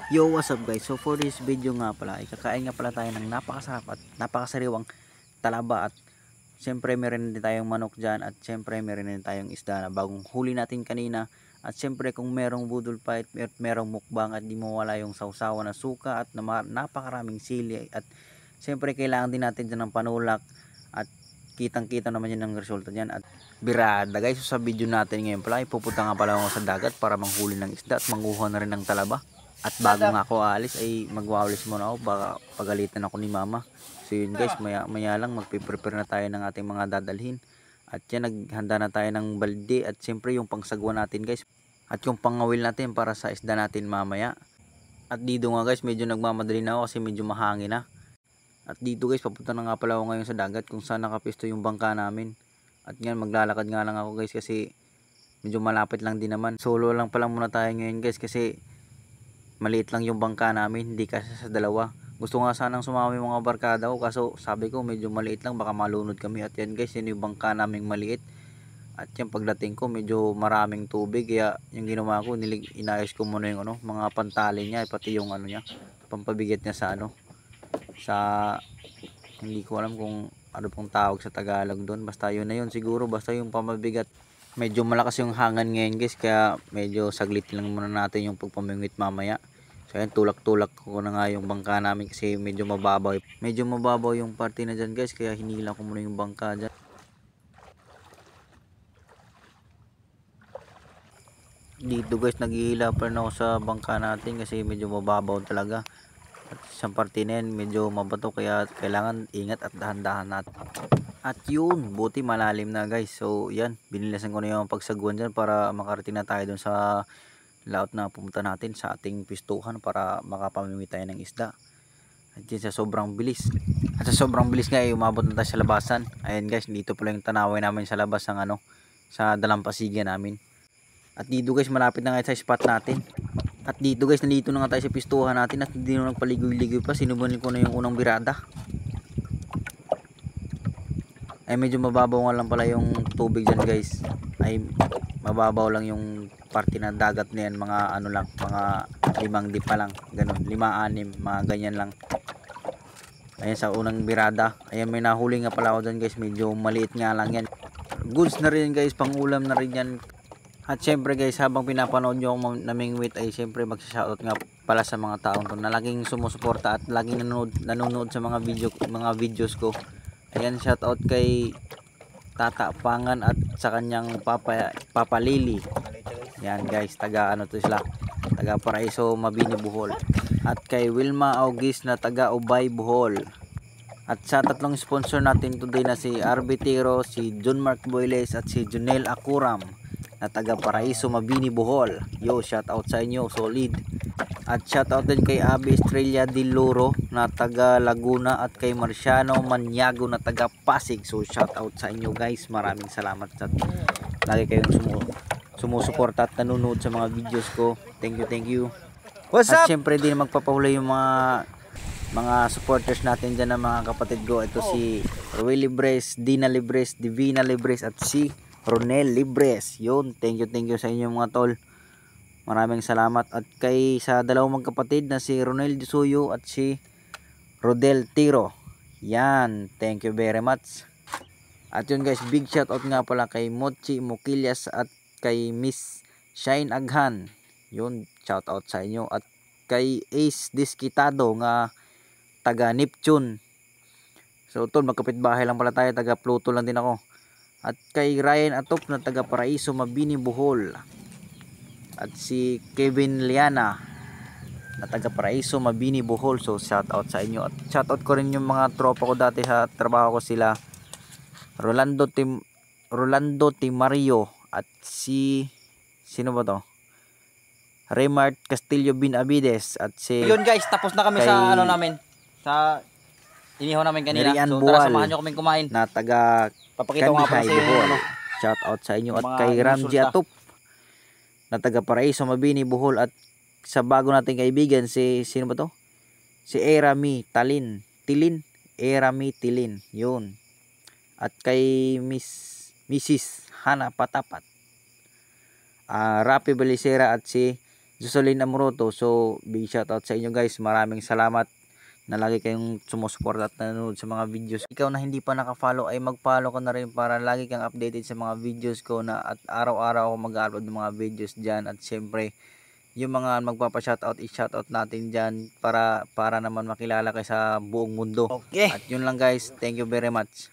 Yo, what's up guys? So for this video nga pala, ikakain nga pala tayo ng napakasarap at napakasariwang talaba at syempre meron din tayong manok dyan at syempre meron din tayong isda na bagong huli natin kanina at syempre kung merong budol fight at merong mukbang at di mawala yung sausawa na suka at napakaraming sili at syempre kailangan din natin dyan ng panulak at kitang kita naman yun ng resulta dyan at birada guys. So sa video natin ngayon pala, ipupunta nga pala ako sa dagat para manghuli ng isda at manguha na rin ng talaba. At bago nga ako aalis ay magwawalis muna ako, baka pagalitan ako ni mama. So yun guys, maya lang magpiprepare na tayo ng ating mga dadalhin. At yan, naghanda na tayo ng balde at siyempre yung pangsagwa natin guys. At yung pangawil natin para sa isda natin mamaya. At dito nga guys, medyo nagmamadali na ako kasi medyo mahangin na. At dito guys, papunta na nga pala ako ngayon sa dagat kung saan nakapisto yung bangka namin. At ngayon maglalakad nga lang ako guys kasi medyo malapit lang din naman. Solo lang pala muna tayo ngayon guys kasi maliit lang yung bangka namin, hindi kasi sa dalawa. Gusto nga sanang sumama yung mga barkada ko kaso sabi ko medyo maliit lang, baka malunod kami. At yan guys, yun yung bangka naming maliit. At yan pagdating ko medyo maraming tubig, kaya yung ginawa ko, inayos ko muna yung mga pantali niya, pati yung niya, pampabigat niya sa sa hindi ko alam kung ano pong tawag sa Tagalog doon, basta yun na yun siguro, basta yung pamabigat. Medyo malakas yung hangin ngayon guys, kaya medyo saglit lang muna natin yung pagpamingwit mamaya. So ayan, tulak-tulak ko na nga yung bangka namin kasi medyo mababaw. Medyo mababaw yung parte na dyan guys, kaya hinila ko muna yung bangka dyan. Dito guys, naghihila pa rin ako sa bangka natin kasi medyo mababaw talaga. At sa parte na yan, medyo mabato, kaya kailangan ingat at dahan-dahan natin. At yun, buti malalim na guys. So yan, binilasan ko na yung pagsagwan dyan para makarating na tayo dun sa laot na pumunta natin sa ating pistuhan para makapamimit tayo ng isda. At yun, sa sobrang bilis. At sa sobrang bilis nga, umabot na tayo sa labasan. Ayan guys, dito pala yung tanaway namin sa labas ng sa dalampasigan namin. At dito guys, malapit na nga sa spot natin. At dito guys, nandito na nga tayo sa pistuhan natin at hindi na nagpaligoy-ligoy pa. Sinubunin ko na yung unang birada. Ay medyo mababaw nga lang pala yung tubig dyan guys. Ay mababaw lang yung parte ng dagat na yan, mga lang, mga 5 di pa lang, ganun, 5-6, mga ganyan lang. Ayan sa unang birada. Ayan, may nahuli nga pala ako dyan guys, medyo maliit nga lang yan. Goods na rin guys, pang ulam na rin yan. At syempre guys, habang pinapanood nyo akong namingwit ay syempre magsashoutout nga pala sa mga taong to na laging sumusuporta at laging nanonood sa mga videos ko. Ayan, shoutout kay Tata Pangan at sa kanyang Papa Lily. Yan guys, taga to sila, taga Paraiso, Mabini, Bohol. At kay Wilma August na taga Ubay, Bohol. At sa tatlong sponsor natin today na si RB Tiro, si John Mark Boyles at si Junel Akuram na taga Paraiso, Mabini, Bohol. Yo, shoutout sa inyo, solid. At shoutout din kay Abi Estrella de Loro na taga Laguna at kay Marciano Maniago na taga Pasig. So shoutout sa inyo guys, maraming salamat sa lagi kayong sumusuporta at nanonood sa mga videos ko. Thank you. What's at up? syempre din magpapahuli yung mga supporters natin dyan ng mga kapatid ko. Ito si Roy Libres, Dina Libres, Divina Libres at si Ronel Libres. Yun, thank you sa inyo mga tol. Maraming salamat. At kay sa dalawang magkapatid na si Ronel Disuyo at si Rodel Tiro. Yan, thank you very much. At yun guys, big shout out nga pala kay Mochi Mukillas at kay Miss Shine Aghan. Yun, shout out sa inyo. At kay Ace Disquitado nga taga Neptune. So tol, magkapitbahay lang pala tayo, taga Pluto lang din ako. At kay Ryan Atop na taga Paraiso, Mabini, Bohol. At si Kevin Liana na taga Paraiso, Mabini, Bohol. So shout out sa inyo. At shout out ko rin yung mga tropa ko dati sa trabaho ko, sila Rolando Timario at sino ba to? Raymart Castillo Binavides at si Yun guys, tapos na kami sa namin, sa inihaw namin kanina. Merian So Buwal tara, samahan nyo kaming kumain. na taga Papakita ko nga pala Bohol. Shout out sa inyo. At kay Ramji Atop na taga Paraiso, Mabini, Bohol. At sa bago nating kaibigan, sino ba to? Si Erami Tilin. Yun. At kay Mrs. Hana Patapat, Rapi Belicera at si Jocelyn Amoroto. So big shoutout sa inyo guys, maraming salamat na lagi kayong sumusuporta at nanonood sa mga videos. Ikaw na hindi pa naka-follow ay mag-follow ka na rin para lagi kang updated sa mga videos ko na at araw-araw ako mag-upload ng mga videos dyan. At syempre yung mga magpapa-shoutout, i-shoutout natin dyan para naman makilala kayo sa buong mundo. Okay. At yun lang guys, thank you very much.